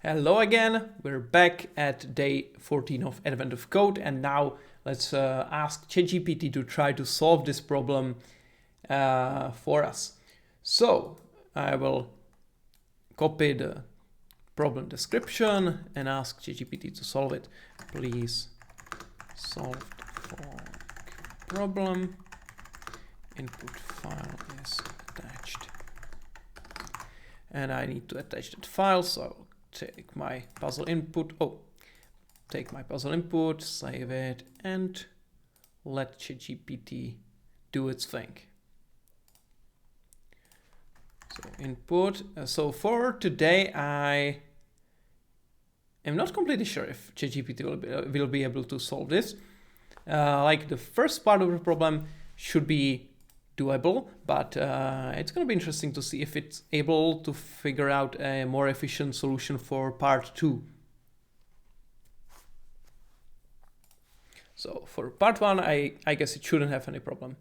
Hello again, we're back at day 14 of Advent of Code, and now let's ask ChatGPT to try to solve this problem for us. So I will copy the problem description and ask ChatGPT to solve it. Please solve the following problem. Input file is attached. And I need to attach that file, so I'll take my puzzle input, save it, and let ChatGPT do its thing. So input, so for today I am not completely sure if ChatGPT will be able to solve this. Like the first part of the problem should be doable, but it's going to be interesting to see if it's able to figure out a more efficient solution for part 2. So for part 1, I guess it shouldn't have any problem.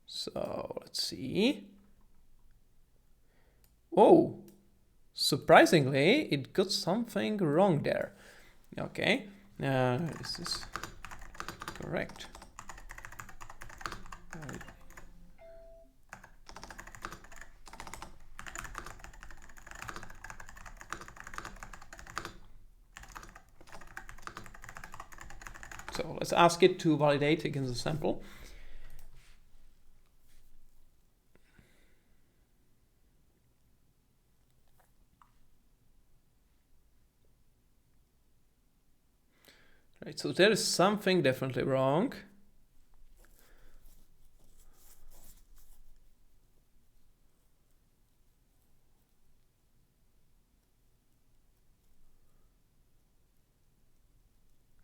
So let's see. Oh, surprisingly, it got something wrong there. Okay, this is correct. So let's ask it to validate against the sample. Right, so there is something definitely wrong.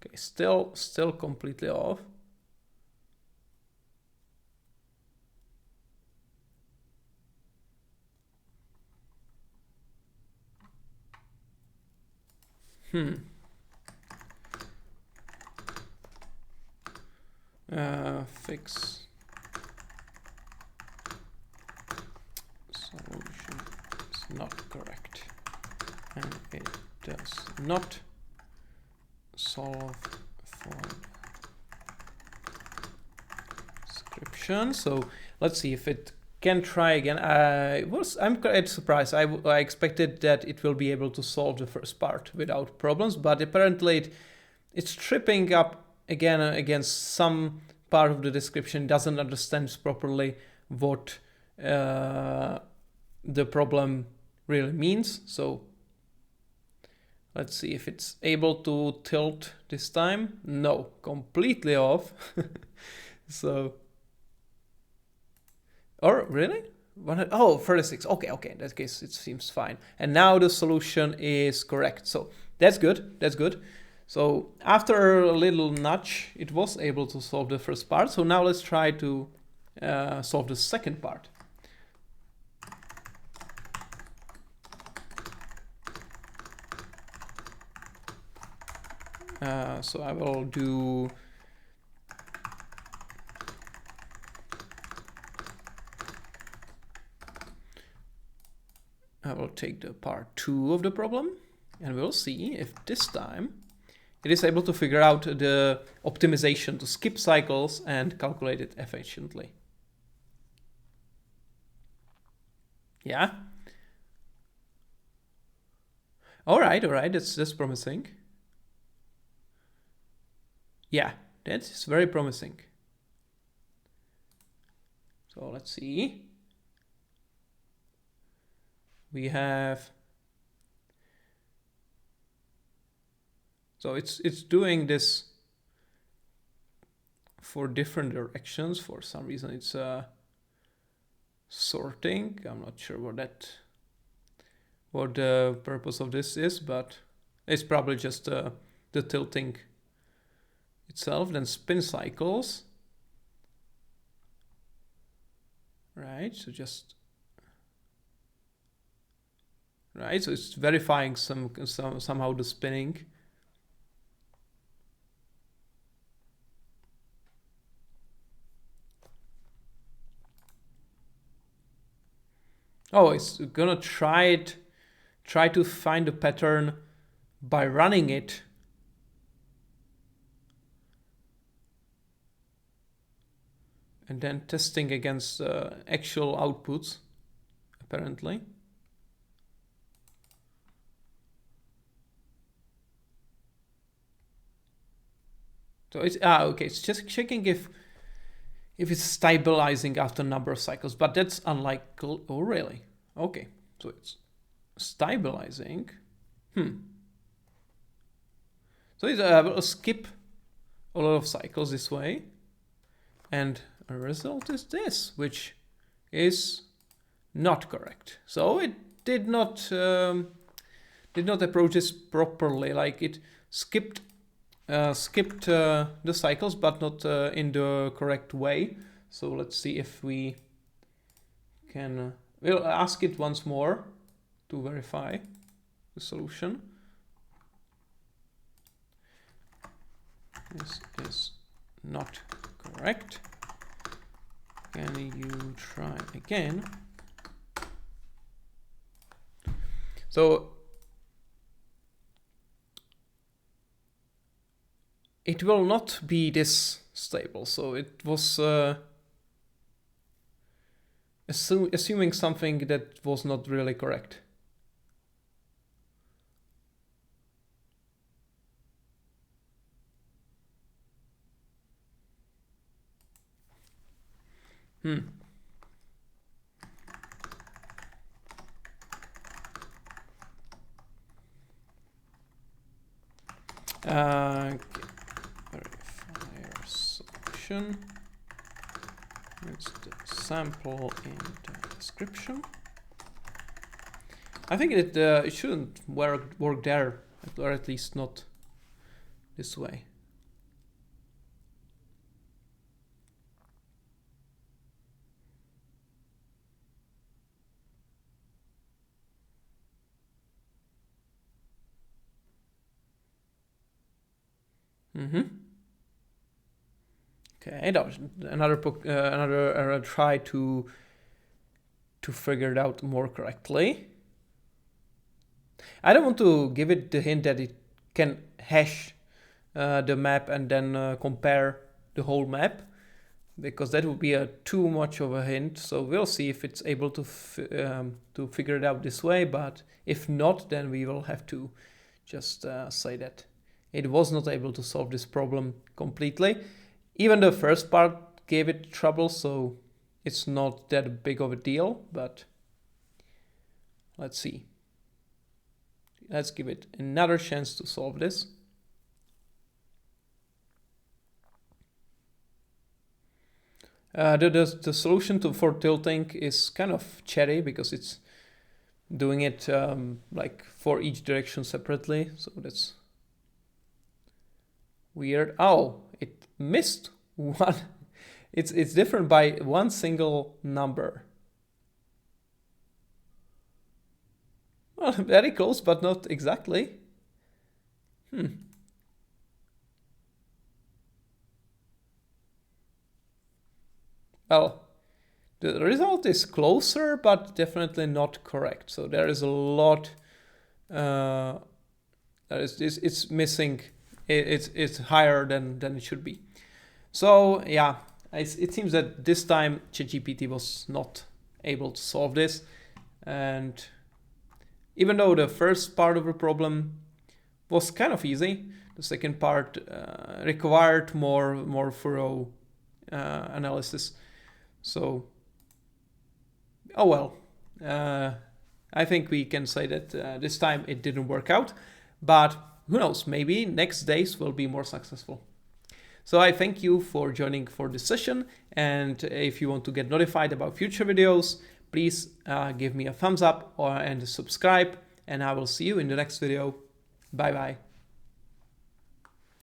Okay, still completely off. Fix solution is not correct, and it does not solve for description. So let's see if it can try again. I'm quite surprised. I expected that it will be able to solve the first part without problems, but apparently it's tripping up again against some part of the description, doesn't understand properly what the problem really means. So let's see if it's able to tilt this time. No, completely off. So, or really? 36. Okay, in that case it seems fine. And now the solution is correct. So that's good. So after a little nudge, it was able to solve the first part. So now let's try to solve the second part. So I will do I will take the part 2 of the problem, and we'll see if this time it is able to figure out the optimization to skip cycles and calculate it efficiently. Yeah. All right. That's promising. Yeah, that's very promising. So let's see. We have. So it's doing this for different directions. For some reason, it's sorting. I'm not sure what the purpose of this is, but it's probably just the tilting itself. Then spin cycles. Right. So just. Right. So it's verifying somehow the spinning. Oh, it's gonna try to find a pattern by running it. And then testing against actual outputs, apparently. So it's okay. It's just checking if it's stabilizing after a number of cycles, but that's unlikely. Oh, really? Okay, so it's stabilizing. So we'll skip a lot of cycles this way, and a result is this, which is not correct. So it did not approach this properly. Like it skipped the cycles, but not in the correct way. So let's see if we can. We'll ask it once more to verify the solution. This is not correct. Can you try again? So it will not be this stable. So it was assuming something that was not really correct. Verifier solution. It's the sample in the description. I think it shouldn't work there, or at least not this way. Okay, that was another try to figure it out more correctly. I don't want to give it the hint that it can hash the map and then compare the whole map, because that would be too much of a hint. So we'll see if it's able to figure it out this way, but if not, then we will have to just say that it was not able to solve this problem completely. Even the first part gave it trouble, so it's not that big of a deal, but let's see. Let's give it another chance to solve this. The solution for tilting is kind of chatty because it's doing it like for each direction separately, so that's weird. Oh, it missed one. It's different by one single number. Well, very close, but not exactly. Well, the result is closer, but definitely not correct. So there is a lot. It's missing. It's higher than it should be. So yeah, it seems that this time ChatGPT was not able to solve this, and even though the first part of the problem was kind of easy, the second part required more thorough analysis. So, oh well. I think we can say that this time it didn't work out, but who knows, maybe next days will be more successful. So I thank you for joining for this session, and if you want to get notified about future videos, please give me a thumbs up and subscribe, and I will see you in the next video. Bye bye.